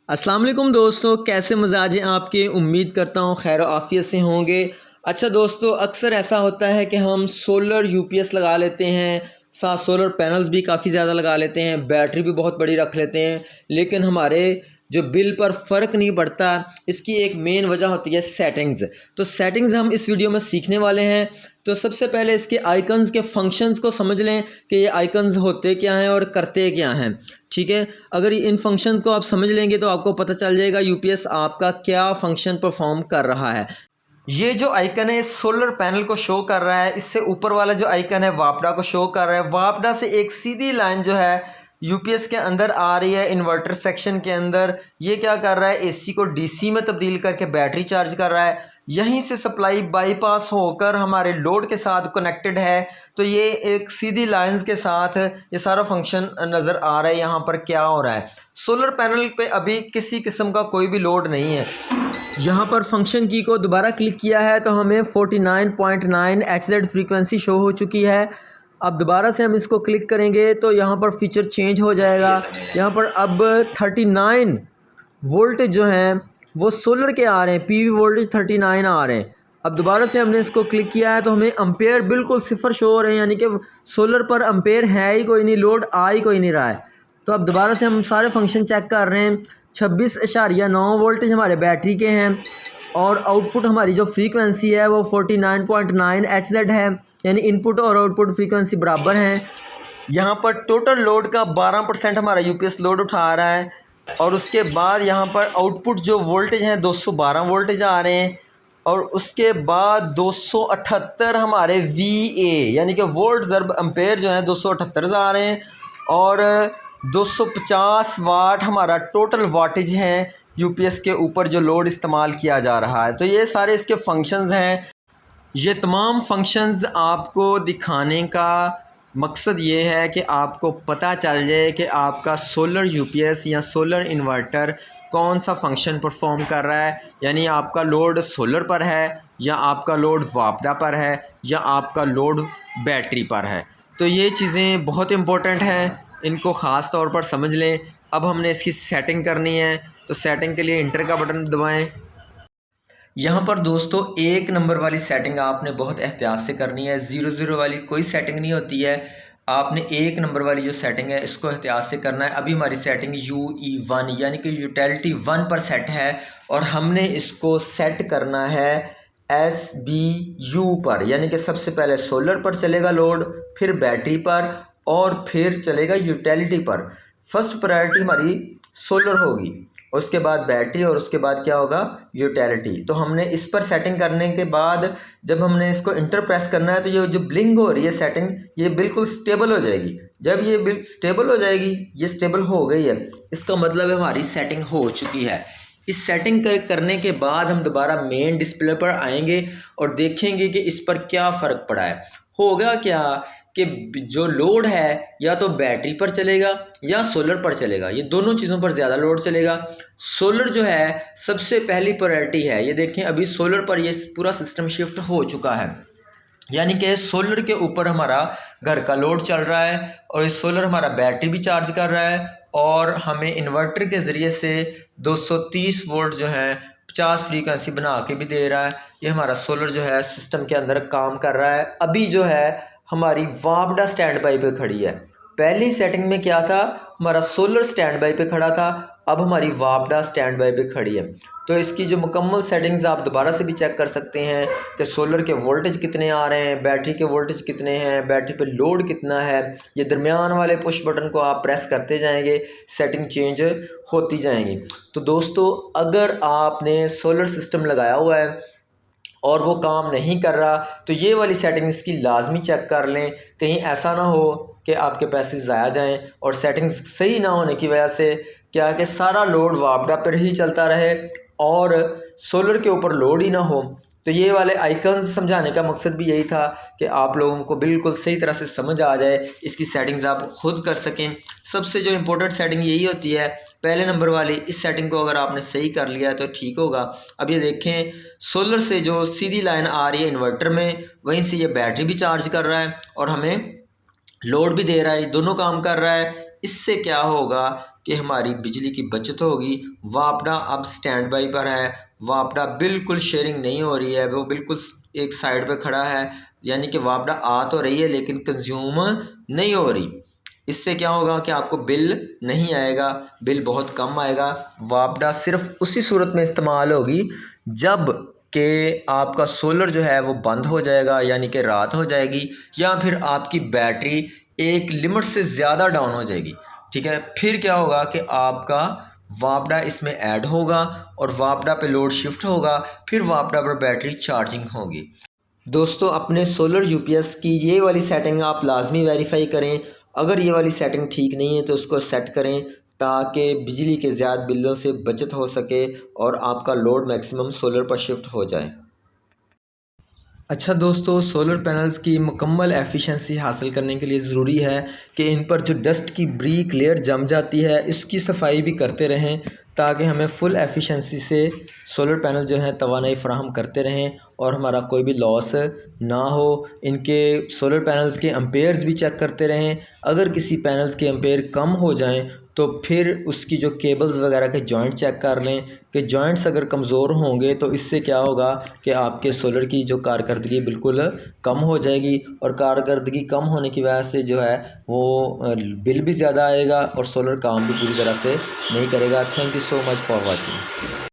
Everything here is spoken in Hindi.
अस्सलाम वालेकुम दोस्तों, कैसे मजाज हैं आपके। उम्मीद करता हूँ खैर आफ़ियत से होंगे। अच्छा दोस्तों, अक्सर ऐसा होता है कि हम सोलर यूपीएस लगा लेते हैं, साथ सोलर पैनल्स भी काफ़ी ज़्यादा लगा लेते हैं, बैटरी भी बहुत बड़ी रख लेते हैं, लेकिन हमारे जो बिल पर फ़र्क नहीं पड़ता। इसकी एक मेन वजह होती है सेटिंग्स। तो सेटिंग्स हम इस वीडियो में सीखने वाले हैं। तो सबसे पहले इसके आइकन्स के फंक्शंस को समझ लें कि ये आइकन्स होते क्या हैं और करते क्या हैं। ठीक है, अगर इन फंक्शन को आप समझ लेंगे तो आपको पता चल जाएगा यूपीएस आपका क्या फंक्शन परफॉर्म कर रहा है। ये जो आइकन है सोलर पैनल को शो कर रहा है, इससे ऊपर वाला जो आइकन है वापडा को शो कर रहा है। वापडा से एक सीधी लाइन जो है यूपीएस के अंदर आ रही है इन्वर्टर सेक्शन के अंदर। ये क्या कर रहा है, एसी को डीसी में तब्दील करके बैटरी चार्ज कर रहा है। यहीं से सप्लाई बाईपास होकर हमारे लोड के साथ कनेक्टेड है। तो ये एक सीधी लाइंस के साथ ये सारा फंक्शन नज़र आ रहा है। यहाँ पर क्या हो रहा है, सोलर पैनल पे अभी किसी किस्म का कोई भी लोड नहीं है। यहाँ पर फंक्शन की को दोबारा क्लिक किया है तो हमें 49.9 HZ फ्रीक्वेंसी शो हो चुकी है। अब दोबारा से हम इसको क्लिक करेंगे तो यहाँ पर फीचर चेंज हो जाएगा। यहाँ पर अब 39 वोल्टेज जो हैं वो सोलर के आ रहे हैं, पीवी वोल्टेज 39 आ रहे हैं। अब दोबारा से हमने इसको क्लिक किया है तो हमें अम्पेयर बिल्कुल सिफर शो हो रहे हैं, यानी कि सोलर पर अम्पेयर है ही कोई नहीं, लोड आ ही कोई नहीं रहा है। तो अब दोबारा से हम सारे फंक्शन चेक कर रहे हैं। 26.9 वोल्टेज हमारे बैटरी के हैं और आउटपुट हमारी जो फ्रीक्वेंसी है वो 49.9 HZ है, यानी इनपुट और आउटपुट फ्रीक्वेंसी बराबर हैं। यहाँ पर टोटल लोड का 12% हमारा यूपीएस लोड उठा रहा है और उसके बाद यहाँ पर आउटपुट जो वोल्टेज हैं 212 वोल्टेज आ रहे हैं और उसके बाद 278 हमारे VA यानी कि वोल्ट ज़र्ब एम्पेयर जो हैं 278 आ रहे हैं और 250 वाट हमारा टोटल वाटेज हैं यूपीएस के ऊपर जो लोड इस्तेमाल किया जा रहा है। तो ये सारे इसके फंक्शंस हैं। ये तमाम फंक्शंस आपको दिखाने का मकसद ये है कि आपको पता चल जाए कि आपका सोलर यूपीएस या सोलर इन्वर्टर कौन सा फंक्शन परफॉर्म कर रहा है, यानी आपका लोड सोलर पर है या आपका लोड वापडा पर है या आपका लोड बैटरी पर है। तो ये चीज़ें बहुत इम्पोर्टेंट हैं, इनको ख़ास तौर पर समझ लें। अब हमने इसकी सेटिंग करनी है, तो सेटिंग के लिए इंटर का बटन दबाएं। यहाँ पर दोस्तों 1 नंबर वाली सेटिंग आपने बहुत एहतियात से करनी है। 00 वाली कोई सेटिंग नहीं होती है, आपने 1 नंबर वाली जो सेटिंग है इसको एहतियात से करना है। अभी हमारी सेटिंग UE1 यानी कि यूटिलिटी 1 पर सेट है और हमने इसको सेट करना है SBU पर, यानी कि सबसे पहले सोलर पर चलेगा लोड, फिर बैटरी पर और फिर चलेगा यूटिलिटी पर। फर्स्ट प्रायोरिटी हमारी सोलर होगी, उसके बाद बैटरी और उसके बाद क्या होगा, यूटिलिटी। तो हमने इस पर सेटिंग करने के बाद जब हमने इसको इंटर प्रेस करना है तो ये जो ब्लिंक हो रही है सेटिंग, ये बिल्कुल स्टेबल हो जाएगी। जब ये स्टेबल हो जाएगी, ये स्टेबल हो गई है, इसका मतलब है हमारी सेटिंग हो चुकी है। इस सेटिंग करने के बाद हम दोबारा मेन डिस्प्ले पर आएंगे और देखेंगे कि इस पर क्या फ़र्क पड़ा है। होगा क्या कि जो लोड है या तो बैटरी पर चलेगा या सोलर पर चलेगा, ये दोनों चीज़ों पर ज़्यादा लोड चलेगा। सोलर जो है सबसे पहली प्रायोरिटी है। ये देखें अभी सोलर पर ये पूरा सिस्टम शिफ्ट हो चुका है, यानी कि सोलर के ऊपर हमारा घर का लोड चल रहा है और इस सोलर हमारा बैटरी भी चार्ज कर रहा है और हमें इन्वर्टर के ज़रिए से 230 वोल्ट जो है 50 फ्रीक्वेंसी बना के भी दे रहा है। ये हमारा सोलर जो है सिस्टम के अंदर काम कर रहा है। अभी जो है हमारी वापडा स्टैंड बाई पे खड़ी है। पहली सेटिंग में क्या था, हमारा सोलर स्टैंड बाई पे खड़ा था, अब हमारी वापडा स्टैंड बाई पे खड़ी है। तो इसकी जो मुकम्मल सेटिंग्स आप दोबारा से भी चेक कर सकते हैं कि सोलर के वोल्टेज कितने आ रहे हैं, बैटरी के वोल्टेज कितने हैं, बैटरी पे लोड कितना है। ये दरमियान वाले पुश बटन को आप प्रेस करते जाएंगे, सेटिंग चेंज होती जाएंगी। तो दोस्तों, अगर आपने सोलर सिस्टम लगाया हुआ है और वो काम नहीं कर रहा तो ये वाली सेटिंग्स की लाजमी चेक कर लें, कहीं ऐसा ना हो कि आपके पैसे ज़ाया जाएं और सेटिंग्स सही ना होने की वजह से क्या है कि सारा लोड वापडा पर ही चलता रहे और सोलर के ऊपर लोड ही ना हो। तो ये वाले आइकन्स समझाने का मकसद भी यही था कि आप लोगों को बिल्कुल सही तरह से समझ आ जाए, इसकी सेटिंग्स आप खुद कर सकें। सबसे जो इम्पोर्टेंट सेटिंग यही होती है, पहले नंबर वाली। इस सेटिंग को अगर आपने सही कर लिया है तो ठीक होगा। अब ये देखें, सोलर से जो सीधी लाइन आ रही है इन्वर्टर में, वहीं से ये बैटरी भी चार्ज कर रहा है और हमें लोड भी दे रहा है, दोनों काम कर रहा है। इससे क्या होगा कि हमारी बिजली की बचत होगी। वापडा अब स्टैंड बाई पर है, वापडा बिल्कुल शेयरिंग नहीं हो रही है, वो बिल्कुल एक साइड पे खड़ा है, यानी कि वापडा आ तो रही है लेकिन कंज्यूम नहीं हो रही। इससे क्या होगा कि आपको बिल नहीं आएगा, बिल बहुत कम आएगा। वापडा सिर्फ उसी सूरत में इस्तेमाल होगी जब कि आपका सोलर जो है वो बंद हो जाएगा, यानी कि रात हो जाएगी, या फिर आपकी बैटरी एक लिमिट से ज़्यादा डाउन हो जाएगी। ठीक है, फिर क्या होगा कि आपका वापडा इसमें ऐड होगा और वापडा पे लोड शिफ्ट होगा, फिर वापडा पर बैटरी चार्जिंग होगी। दोस्तों, अपने सोलर यूपीएस की ये वाली सेटिंग आप लाजमी वेरीफाई करें। अगर ये वाली सेटिंग ठीक नहीं है तो उसको सेट करें ताकि बिजली के ज़्यादा बिलों से बचत हो सके और आपका लोड मैक्सिमम सोलर पर शिफ्ट हो जाए। अच्छा दोस्तों, सोलर पैनल्स की मुकम्मल एफिशिएंसी हासिल करने के लिए ज़रूरी है कि इन पर जो डस्ट की ब्रीक लेयर जम जाती है इसकी सफाई भी करते रहें ताकि हमें फुल एफिशिएंसी से सोलर पैनल जो हैं तवानाई फ़राहम करते रहें और हमारा कोई भी लॉस ना हो। इनके सोलर पैनल्स के एम्पेयर्स भी चेक करते रहें। अगर किसी पैनल्स के एम्पेयर कम हो जाएं तो फिर उसकी जो केबल्स वगैरह के जॉइंट चेक कर लें कि जॉइंट्स अगर कमज़ोर होंगे तो इससे क्या होगा कि आपके सोलर की जो कारकर्दगी बिल्कुल कम हो जाएगी, और कारकर्दगी कम होने की वजह से जो है वो बिल भी ज़्यादा आएगा और सोलर काम भी पूरी तरह से नहीं करेगा। Thank you so much for watching.